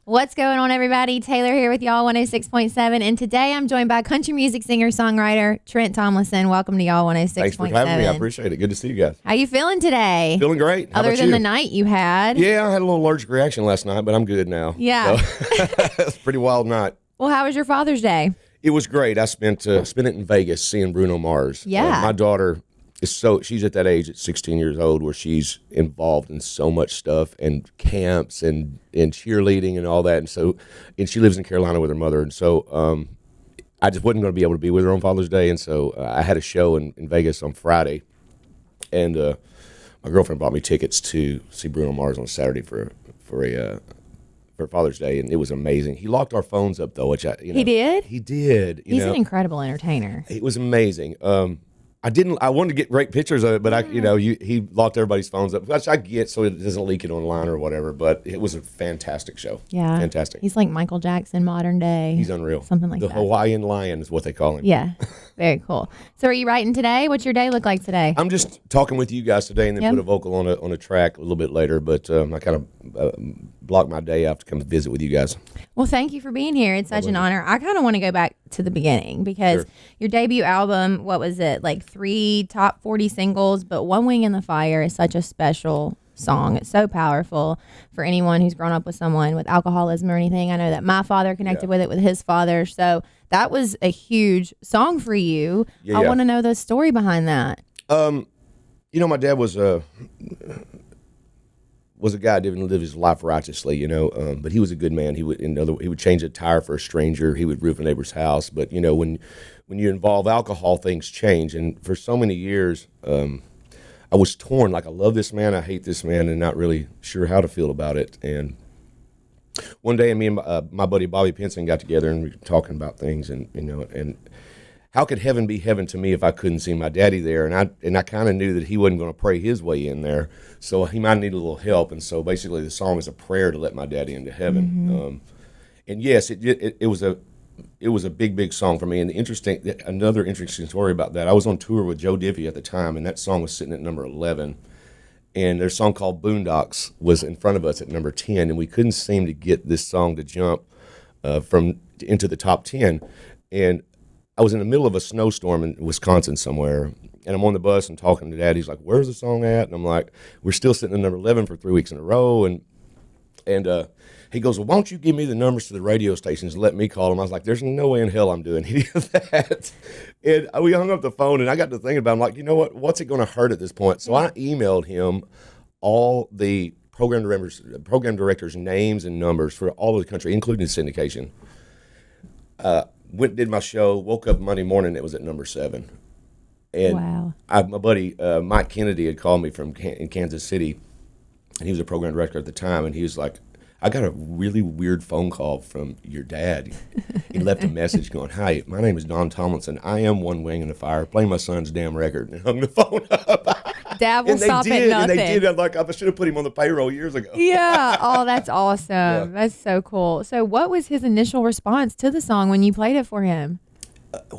What's going on, everybody? Taylor here with y'all, 106.7. And today I'm joined by country music singer-songwriter Trent Tomlinson. Welcome to y'all, 106.7. Thanks for having me. I appreciate it. Good to see you guys. How you feeling today? Feeling great. How Other about than you? the night you had. Yeah, I had a little allergic reaction last night, but I'm good now. Yeah. So, it's a pretty wild night. Well, how was your Father's Day? It was great. I spent it in Vegas seeing Bruno Mars. Yeah. My daughter she's at that age at 16 years old where she's involved in so much stuff and camps and cheerleading and all that. And she lives in Carolina with her mother. And so I just wasn't going to be able to be with her on Father's Day. And so I had a show in Vegas on Friday. And my girlfriend bought me tickets to see Bruno Mars on Saturday for Father's Day, and it was amazing. He locked our phones up, though, which He did? He did. He's an incredible entertainer. It was amazing. I wanted to get great pictures of it, but he locked everybody's phones up, which I get so it doesn't leak it online or whatever. But it was a fantastic show. Yeah, fantastic. He's like Michael Jackson, modern day. He's unreal. Something like that. The Hawaiian Lion is what they call him. Yeah, very cool. So, are you writing today? What's your day look like today? I'm just talking with you guys today, and then put a vocal on a track a little bit later. But I kind of blocked my day out to come visit with you guys. Well, thank you for being here. It's such an honor. I kind of want to go back to the beginning because your debut album, what was it, like 3 top 40 singles, but One Wing in the Fire is such a special song. It's so powerful for anyone who's grown up with someone with alcoholism or anything. I know that my father connected with it with his father, so that was a huge song for you. I want to know the story behind that. My dad was a guy that didn't live his life righteously, but he was a good man. He would change a tire for a stranger. He would roof a neighbor's house. But when you involve alcohol, things change. And for so many years, I was torn. Like, I love this man, I hate this man, and not really sure how to feel about it. And one day, me and my buddy Bobby Pinson got together, and we were talking about things, and how could heaven be heaven to me if I couldn't see my daddy there? And I kind of knew that he wasn't going to pray his way in there, so he might need a little help. And so basically, the song is a prayer to let my daddy into heaven. Mm-hmm. And yes, it was a big song for me. And another interesting story about that, I was on tour with Joe Diffie at the time, and that song was sitting at number 11. And their song called Boondocks was in front of us at number 10, and we couldn't seem to get this song to jump into the top 10. And I was in the middle of a snowstorm in Wisconsin somewhere, and I'm on the bus and talking to Dad. He's like, "Where's the song at?" And I'm like, "We're still sitting at number 11 for 3 weeks in a row." And he goes, "Well, why don't you give me the numbers to the radio stations and let me call them?" I was like, "There's no way in hell I'm doing any of that." And we hung up the phone, and I got to thinking about it. I'm like, you know what? What's it going to hurt at this point? So I emailed him all the program directors' names and numbers for all of the country, including syndication. Went and did my show, woke up Monday morning, it was at number 7. And wow. My buddy Mike Kennedy had called me in Kansas City, and he was a program director at the time, and he was like, "I got a really weird phone call from your dad." He left a message going, "Hi, my name is Don Tomlinson. I am One Wing in the Fire, playing my son's damn record," and hung the phone up. Dad will stop at nothing. And they did. I should have put him on the payroll years ago. Yeah. Oh, that's awesome. Yeah. That's so cool. So what was his initial response to the song when you played it for him?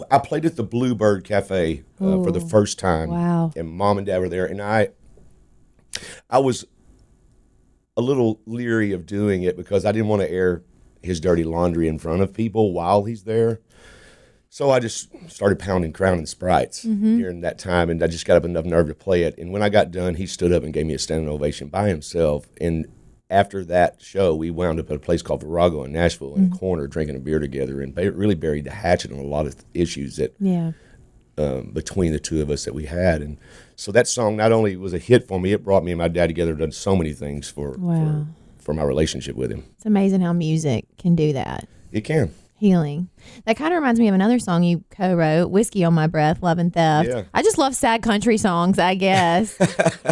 I played at the Bluebird Cafe for the first time. Wow. And Mom and Dad were there. And I was a little leery of doing it because I didn't want to air his dirty laundry in front of people while he's there. So I just started pounding Crown and Sprites during that time, and I just got up enough nerve to play it. And when I got done, he stood up and gave me a standing ovation by himself. And after that show, we wound up at a place called Virago in Nashville in a corner drinking a beer together, and really buried the hatchet on a lot of issues that between the two of us that we had. And so that song not only was a hit for me, it brought me and my dad together, done so many things for my relationship with him. It's amazing how music can do that. It can. Healing. That kind of reminds me of another song you co-wrote, Whiskey on My Breath, Love and Theft. Yeah. I just love sad country songs, I guess.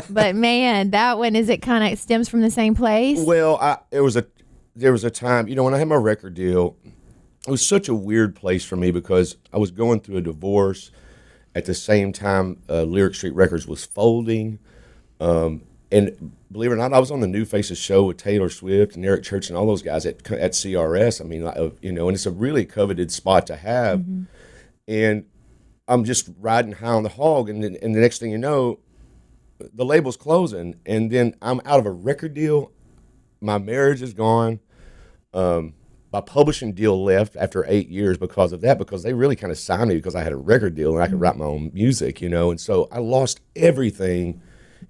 But man, that one, is it kind of stems from the same place? Well, there was a time, when I had my record deal, it was such a weird place for me because I was going through a divorce at the same time Lyric Street Records was folding. And believe it or not, I was on the New Faces show with Taylor Swift and Eric Church and all those guys at CRS. I mean, and it's a really coveted spot to have. And I'm just riding high on the hog, and the next thing you know, the label's closing, and then I'm out of a record deal. My marriage is gone. My publishing deal left after 8 years because of that, because they really kind of signed me because I had a record deal and I could write my own music, and so I lost everything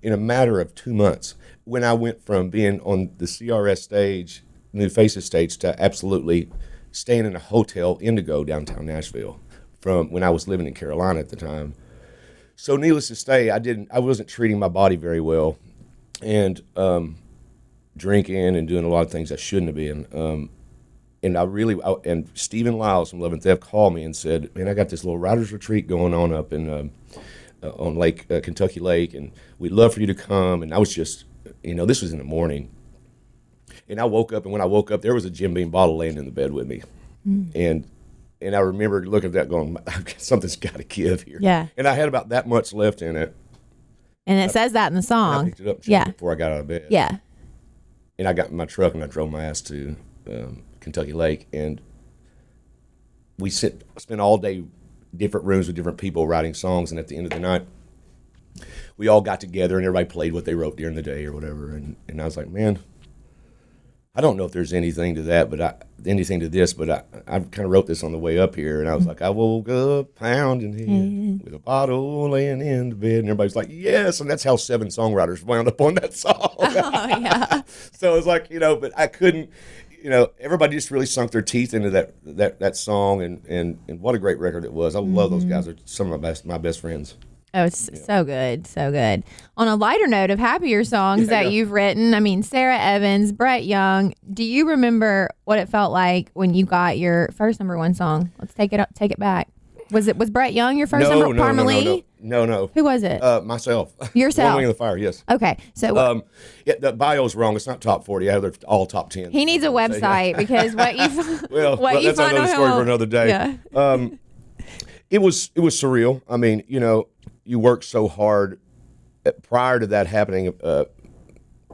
in a matter of 2 months when I went from being on the CRS stage, New Faces stage, to absolutely staying in a hotel Indigo downtown Nashville from when I was living in Carolina at the time. So needless to say, I wasn't treating my body very well, and drinking and doing a lot of things I shouldn't have been. And Stephen Lyles from Love and Theft called me and said, "Man, I got this little writers retreat going on up in on Lake Kentucky Lake, and we'd love for you to come." And I was just, this was in the morning, and I woke up, and when I woke up, there was a Jim Beam bottle laying in the bed with me, and I remember looking at that, going, "Something's got to give here." Yeah. And I had about that much left in it. And it says that in the song. I picked it up and checked it before I got out of bed. Yeah. And I got in my truck and I drove my ass to Kentucky Lake, and we spent all day different rooms with different people writing songs, and at the end of the night we all got together and everybody played what they wrote during the day or whatever, and I was like, man, I don't know if there's anything to that, but anything to this, but I kind of wrote this on the way up here, and I was like, I woke up pounding head with a bottle laying in the bed, and everybody's like, yes, and that's how 7 songwriters wound up on that song. Oh, yeah. So it was like, but I couldn't, everybody just really sunk their teeth into that song, and what a great record it was. I love those guys. They're some of my best friends. Oh, it's so good, so good. On a lighter note of happier songs that you've written, I mean, Sarah Evans, Brett Young, do you remember what it felt like when you got your first #1 song? Let's take it back. Was Brett Young your first number? Parma Lee? No. Who was it? Myself. Yourself? One Wing of the Fire, yes. Okay, so the bio's wrong. It's not top 40. They're all top 10. He needs a website because what you that's find another story for another day. Yeah. It was surreal. I mean, you worked so hard. Prior to that happening,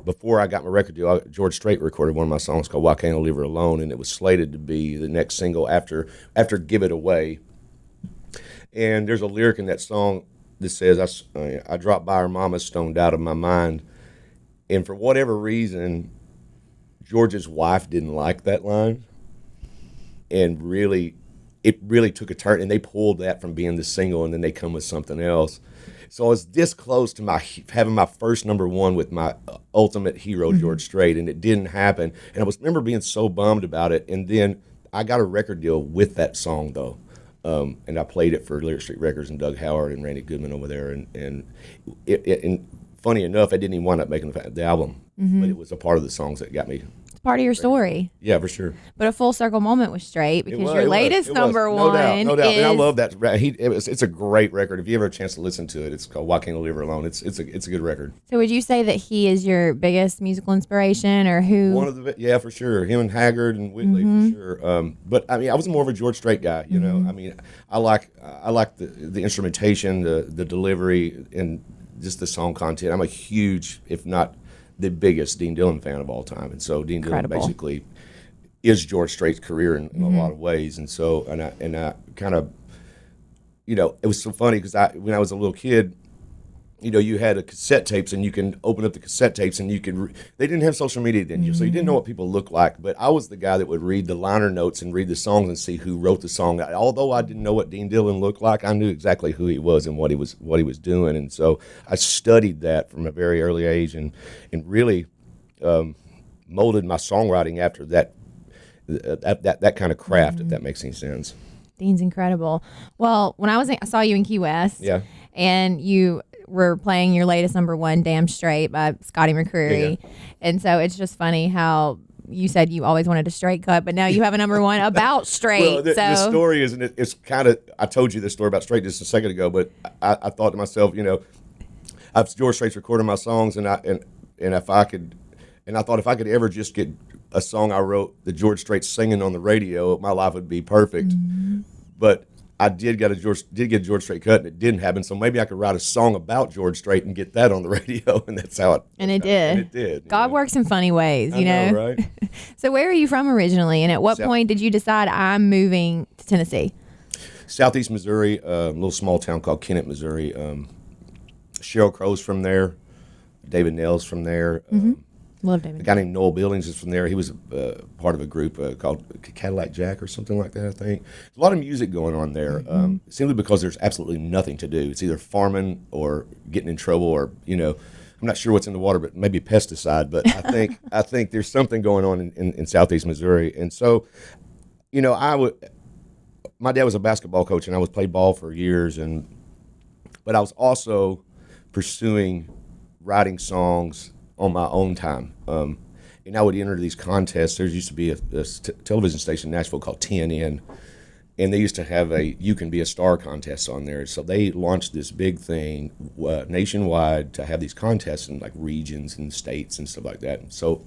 before I got my record deal, George Strait recorded one of my songs called "Why Can't I Leave Her Alone," and it was slated to be the next single after "Give It Away." And there's a lyric in that song that says, I dropped by her mama stoned out of my mind. And for whatever reason, George's wife didn't like that line. And it really took a turn. And they pulled that from being the single, and then they come with something else. So I was this close to having my first #1 with my ultimate hero, George Strait, and it didn't happen. And I remember being so bummed about it. And then I got a record deal with that song, though. And I played it for Lyric Street Records and Doug Howard and Randy Goodman over there. And funny enough, I didn't even wind up making the album, but it was a part of the songs that got me. It's part of your story. Yeah, for sure. But a full circle moment was Strait, because your latest #1 no doubt. is... And I love that. It's a great record. If you ever have a chance to listen to it, it's called "Why Can't I Leave Her Alone." It's a good record. So would you say that he is your biggest musical inspiration, or who? Yeah, for sure. Him and Haggard and Whitley, for sure. But I mean, I was more of a George Strait guy. I mean, I like the instrumentation, the delivery, and just the song content. I'm a huge, if not the biggest, Dean Dillon fan of all time, and so Dean Dillon basically is George Strait's career in a lot of ways. And so, and I kind of, it was so funny because when I was a little kid, you had a cassette tapes, and you can open up the cassette tapes, and they didn't have social media then, so you didn't know what people looked like. But I was the guy that would read the liner notes and read the songs and see who wrote the song. Although I didn't know what Dean Dillon looked like, I knew exactly who he was and what he was doing. And so I studied that from a very early age, and really molded my songwriting after that kind of craft, if that makes any sense. Dean's incredible. Well, when I saw you in Key West, and you were playing your latest #1, "Damn Straight" by Scotty McCreery, and so it's just funny how you said you always wanted a straight cut, but now you have a #1 about Strait. Well, the story is, it's kind of, I told you this story about Strait just a second ago, but I thought to myself, George Strait's recording my songs, and if I could ever just get a song I wrote that George Strait singing on the radio, my life would be perfect. But I did get a George Strait cut, and it didn't happen. So maybe I could write a song about George Strait and get that on the radio, and that's how it. And it did. And it did. God works in funny ways, you know. Right? So where are you from originally, and at what point did you decide I'm moving to Tennessee? Southeast Missouri, a little small town called Kennett, Missouri. Sheryl Crow's from there. David Nell's from there. Love David. A guy named Noel Billings is from there. He was part of a group called Cadillac Jack or something like that, I think. There's a lot of music going on there, simply because there's absolutely nothing to do. It's either farming or getting in trouble or, I'm not sure what's in the water, but maybe pesticide. But I think there's something going on in Southeast Missouri. And so, my dad was a basketball coach, and I played ball for years, but I was also pursuing writing songs on my own time. And I would enter these contests. There used to be a television station in Nashville called TNN, and they used to have a You Can Be a Star contest on there. So they launched this big thing nationwide to have these contests in like regions and states and stuff like that. So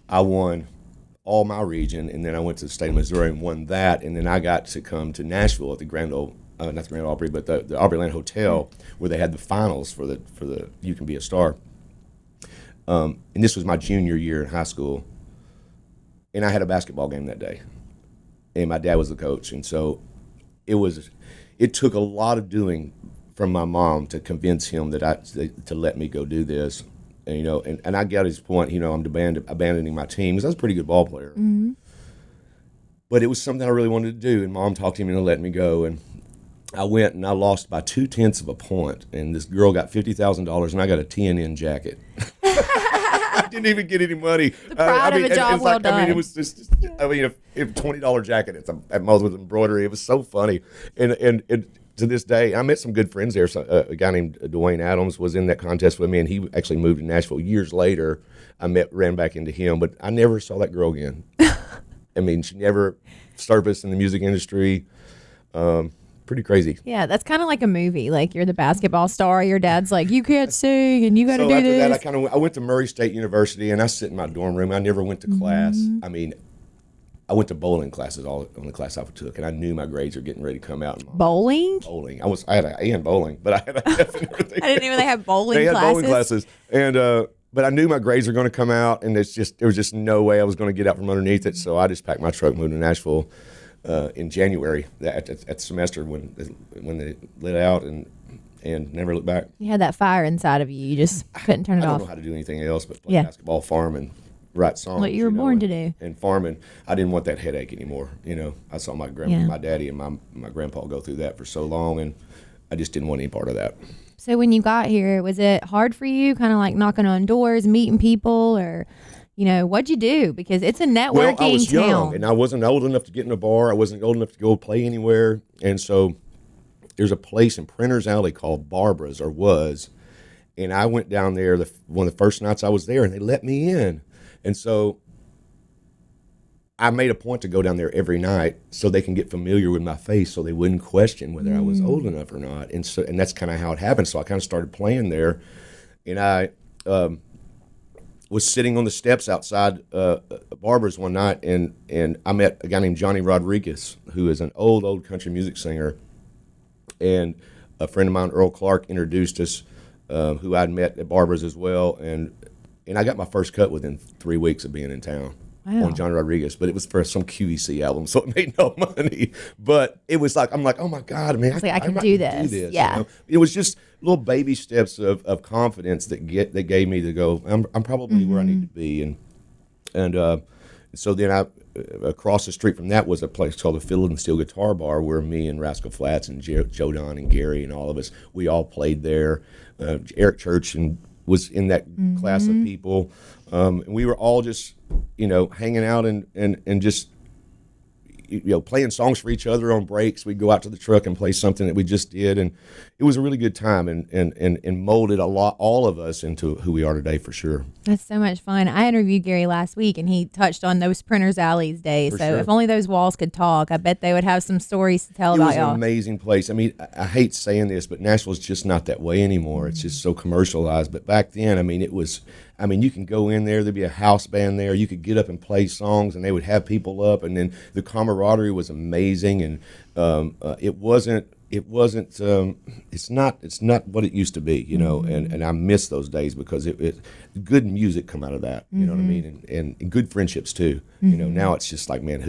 I won all my region, and then I went to the state of Missouri and won that, and then I got to come to Nashville at the Grand Ole, not the Grand Opry, but the Opryland Hotel, where they had the finals for the You Can Be a Star. And this was my junior year in high school, and I had a basketball game that day, and my dad was the coach, and so it took a lot of doing from my mom to convince him to let me go do this. And I got his point, I'm abandoning my team, because I was a pretty good ball player. Mm-hmm. But it was something I really wanted to do, and Mom talked him into letting me go. And I went, and I lost by 0.2 of a point. And this girl got $50,000, and I got a TNN jacket. I didn't even get any money. The pride of a job well done. It was just a $20 jacket at most with embroidery. It was so funny. And to this day, I met some good friends there. So, a guy named Dwayne Adams was in that contest with me, and he actually moved to Nashville years later. I ran back into him, but I never saw that girl again. I mean, she never surfaced in the music industry. Pretty crazy. Yeah, that's kind of like a movie. Like, you're the basketball star. Your dad's like, you can't sing, and you got to do this. So after that, I went to Murray State University, and I sit in my dorm room. I never went to class. Mm-hmm. I mean, I went to bowling classes, all the class I took, and I knew my grades were getting ready to come out. Bowling? Bowling. I had an A in bowling, but I had a F in everything. I didn't even know they had bowling classes. They had bowling classes, and but I knew my grades were going to come out, and there was just no way I was going to get out from underneath it. So I just packed my truck, moved to Nashville in January at the semester when they lit out, and never looked back. You had that fire inside of you. You just couldn't turn it off. I don't know how to do anything else but play basketball, farm, and write songs. What you were born to do. And farming, I didn't want that headache anymore. I saw my my daddy and my grandpa go through that for so long, and I just didn't want any part of that. So when you got here, was it hard for you, kind of like knocking on doors, meeting people, or, what'd you do? Because it's a networking town. I was town. young, and I wasn't old enough to get in a bar. I wasn't old enough to go play anywhere. And so there's a place in Printer's Alley called Barbara's, or was, and I went down there one of the first nights I was there, and they let me in. And so I made a point to go down there every night so they can get familiar with my face, so they wouldn't question whether I was old enough or not. And that's kind of how it happened. So I kind of started playing there, and I was sitting on the steps outside Barbara's one night, and I met a guy named Johnny Rodriguez, who is an old country music singer, and a friend of mine, Earl Clark, introduced us, who I'd met at Barbara's as well, and I got my first cut within 3 weeks of being in town. Wow. On Johnny Rodriguez, but it was for some QEC album, so it made no money. But it was like, I'm like, oh my God, I mean, I can do this. Yeah. It was just little baby steps of confidence that gave me to go, I'm probably where I need to be. And so then across the street from that was a place called the Fiddle and Steel Guitar Bar, where me and Rascal Flatts and Joe Don and Gary and all of us, we all played there. Eric Church was in that class of people. And we were all just, hanging out and just, playing songs for each other on breaks. We'd go out to the truck and play something that we just did. And it was a really good time and molded all of us into who we are today, for sure. That's so much fun. I interviewed Gary last week, and he touched on those Printers Alleys days. For so sure. If only those walls could talk, I bet they would have some stories to tell about y'all. It was an amazing place. I mean, I hate saying this, but Nashville's just not that way anymore. It's just so commercialized. But back then, I mean, you can go in there, there'd be a house band there, you could get up and play songs, and they would have people up, and then the camaraderie was amazing, and it's not what it used to be, and I miss those days, because good music come out of that, you know what I mean, and good friendships too. Now it's just like, man,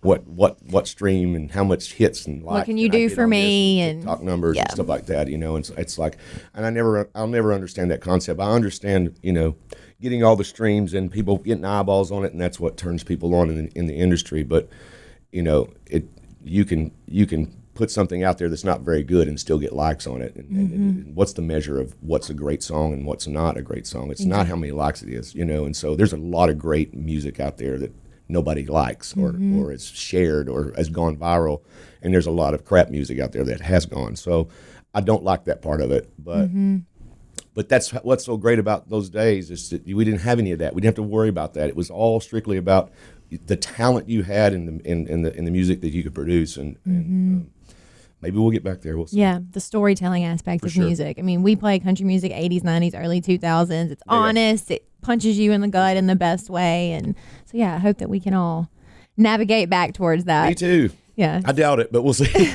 what stream and how much hits and what can you do for me, and TikTok numbers and stuff like that, and it's like, and I'll never understand that concept. I understand, getting all the streams and people getting eyeballs on it, and that's what turns people on in the industry. But you can put something out there that's not very good and still get likes on it. And what's the measure of what's a great song and what's not a great song? It's not how many likes it is, And so there's a lot of great music out there that nobody likes or is shared or has gone viral, and there's a lot of crap music out there that has gone. So I don't like that part of it, but that's what's so great about those days is that we didn't have any of that. We didn't have to worry about that. It was all strictly about the talent you had in the music that you could produce, and maybe we'll get back there. We'll see. Yeah, the storytelling aspect of music. I mean, we play country music 80s, 90s, early 2000s. It's honest. It punches you in the gut in the best way. And so, I hope that we can all navigate back towards that. Me too. Yeah. I doubt it, but we'll see.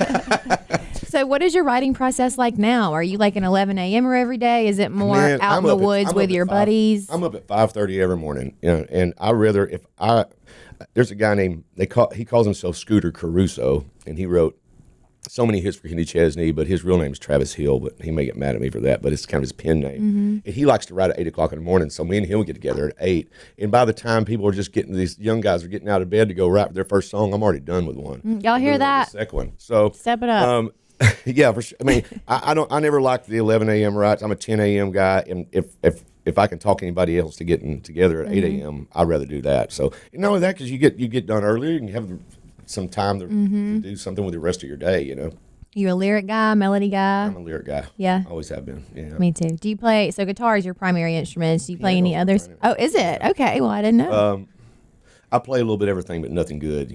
So what is your writing process like now? Are you like an 11 a.m.er every day? Is it more out in the woods with your buddies? I'm up at 5:30 every morning, and there's a guy named, he calls himself Scooter Caruso, and he wrote so many hits for Kenny Chesney, but his real name is Travis Hill, but he may get mad at me for that, but it's kind of his pen name. And he likes to write at 8 o'clock in the morning, so me and him will get together at 8. And by the time people are just these young guys are getting out of bed to go write their first song, I'm already done with one. Y'all hear that? The second one. So step it up. Yeah, for sure. I mean, I never liked the 11 a.m. writes. I'm a 10 a.m. guy, and if I can talk anybody else to getting together at 8 a.m., I'd rather do that. So not only that, because you get done earlier, and you have some time to do something with the rest of your day, You a lyric guy, melody guy? I'm a lyric guy. Yeah. Always have been. Yeah. Me too. Do you play, so guitar is your primary instrument. Do you play any others? Oh, is it? Okay. Well, I didn't know. I play a little bit of everything, but nothing good,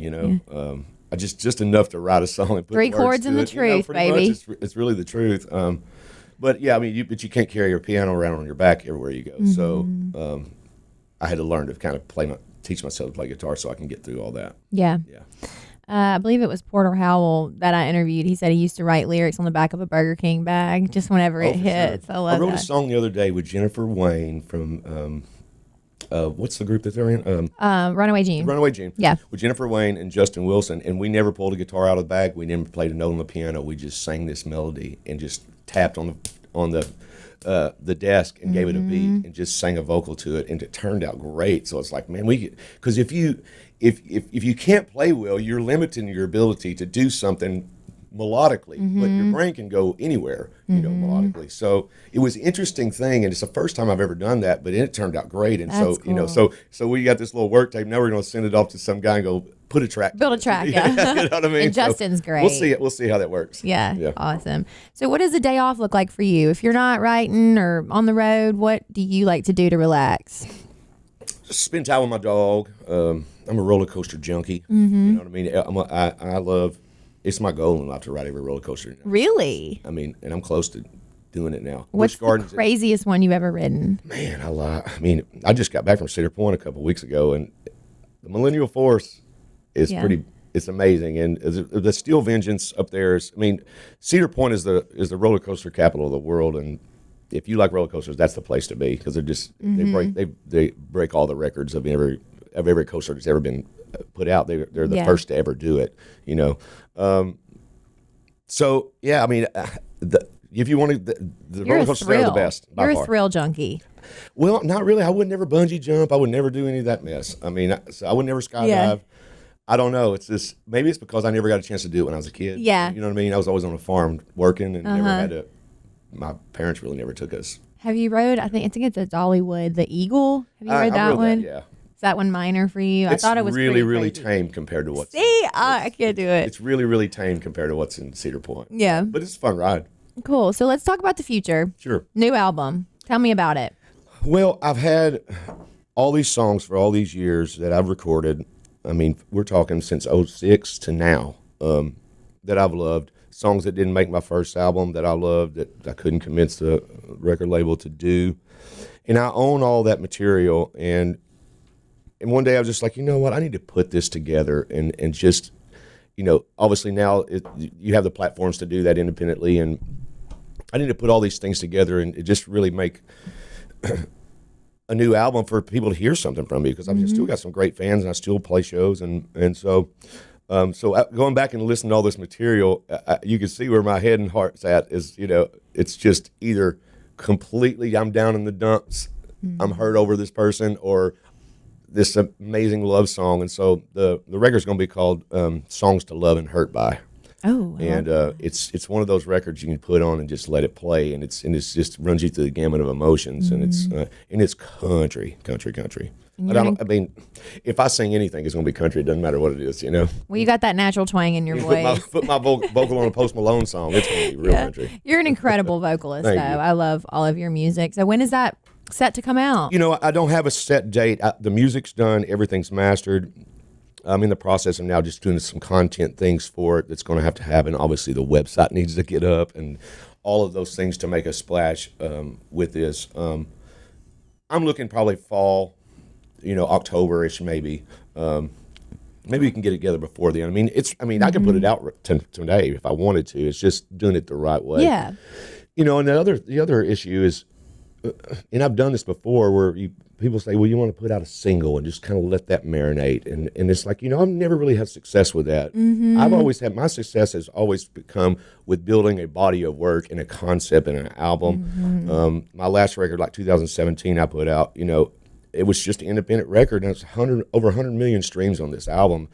I just enough to write a song and put 3 chords to and the it. truth, baby. Much, it's really the truth. But yeah, I mean, you can't carry your piano around on your back everywhere you go. So I had to learn to kind of teach myself to play guitar so I can get through all that. Yeah. Yeah. I believe it was Porter Howell that I interviewed. He said he used to write lyrics on the back of a Burger King bag just whenever it hits. Sure. I wrote a song the other day with Jennifer Wayne from what's the group that they're in? Runaway June. Runaway June. Yeah. With Jennifer Wayne and Justin Wilson, and we never pulled a guitar out of the bag. We never played a note on the piano. We just sang this melody and just tapped on the desk and gave it a beat and just sang a vocal to it, and it turned out great. So it's like, man, because if you can't play well, you're limiting your ability to do something melodically, but your brain can go anywhere, melodically. So it was an interesting thing, and it's the first time I've ever done that, but it turned out great. And that's cool. So we got this little work tape. Now we're going to send it off to some guy and go put a track. Build a track, yeah. You know what I mean? And Justin's great. We'll see how that works. Yeah, awesome. So what does a day off look like for you? If you're not writing or on the road, what do you like to do to relax? Just spend time with my dog. I'm a roller coaster junkie. You know what I mean? I love. It's my goal in life to ride every roller coaster. Really? I mean, and I'm close to doing it now. What's the craziest one you've ever ridden? Man, I just got back from Cedar Point a couple weeks ago, and the Millennial Force is it's amazing. And the Steel Vengeance up there is, Cedar Point is the roller coaster capital of the world, and if you like roller coasters, that's the place to be, because they're just they break all the records of every coaster that's ever been put out. They're the first to ever do it, so yeah, if you want to, the roller coasters are the best by far. You're a thrill junkie. Well, not really. I would never bungee jump. I would never do any of that mess. I would never skydive. Yeah. I don't know. It's just, maybe it's because I never got a chance to do it when I was a kid. Yeah. You know what I mean? I was always on a farm working and never had to. My parents really never took us. Have you rode? I think it's a Dollywood, the Eagle. Have you rode that one? Yeah. Is that one minor for you? I thought it was really crazy. tame compared to what's. See, I can't do it. It's really tame compared to what's in Cedar Point. Yeah. But it's a fun ride. Cool. So let's talk about the future. Sure. New album. Tell me about it. Well, I've had all these songs for all these years that I've recorded. We're talking since 2006 to now, that I've loved. Songs that didn't make my first album that I loved, that I couldn't convince the record label to do. And I own all that material. And one day I was just like, you know what? I need to put this together and just, obviously now you have the platforms to do that independently. And I need to put all these things together and just really make a new album for people to hear something from me, because I've still got some great fans and I still play shows. And so going back and listening to all this material, you can see where my head and heart's at is, it's just either completely I'm down in the dumps I'm hurt over this person or this amazing love song. And so the record's going to be called Songs to Love and Hurt By. Oh, and it's one of those records you can put on and just let it play, and it's just runs you through the gamut of emotions, and it's country. I mean, if I sing anything, it's going to be country. It doesn't matter what it is, you know. Well, you got that natural twang in your voice. Put my vocal on a Post Malone song. It's going to be real country. You're an incredible vocalist, though. I love all of your music. So when is that set to come out? You know, I don't have a set date. The music's done. Everything's mastered. I'm in the process of now just doing some content things for it that's going to happen. Obviously, the website needs to get up and all of those things to make a splash with this. I'm looking probably fall, October-ish maybe. Maybe we can get it together before then. I can put it out today if I wanted to. It's just doing it the right way. Yeah. And the other issue is, and I've done this before, where people say, well, you want to put out a single and just kind of let that marinate. And it's like, I've never really had success with that. I've always had, my success has always become with building a body of work and a concept and an album. My last record, like 2017, I put out, it was just an independent record, and it's over 100 million streams on this album.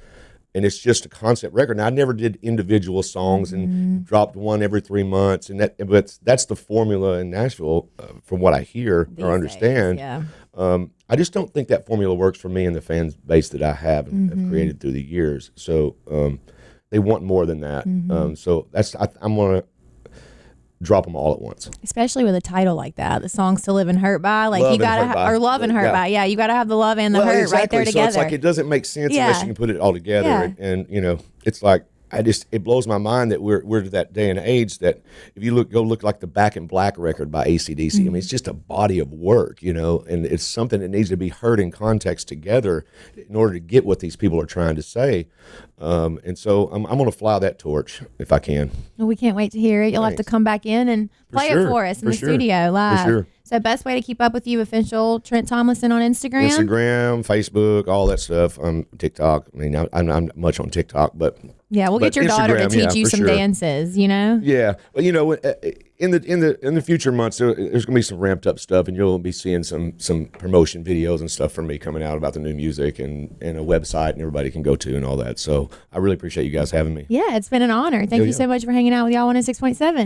And it's just a concept record. Now, I never did individual songs and dropped one every 3 months, but that's the formula in Nashville, from what I hear or understand. Days, yeah. I just don't think that formula works for me and the fan base that I have created through the years. So they want more than that. So I'm gonna drop them all at once. Especially with a title like that, the Songs to Live and Hurt By. Like Love you gotta or Love and Hurt By. Yeah, you gotta have the love and the hurt right there together. So it's like it doesn't make sense unless you can put it all together. Yeah. And it's like it blows my mind that we're to that day and age that if you go look like the Back in Black record by AC/DC, I mean, it's just a body of work, and it's something that needs to be heard in context together in order to get what these people are trying to say. And so I'm going to fly that torch if I can. Well, we can't wait to hear it. You'll have to come back in and play it for us in the studio live. For sure. So best way to keep up with you, official Trent Tomlinson on Instagram? Instagram, Facebook, all that stuff. TikTok. I mean, I'm not much on TikTok, but yeah, we'll get your daughter to teach you some dances. Yeah, well, in the future months, there's going to be some ramped up stuff, and you'll be seeing some promotion videos and stuff from me coming out about the new music and a website, and everybody can go to and all that. So I really appreciate you guys having me. Yeah, it's been an honor. Thank you so much for hanging out with y'all 106.7.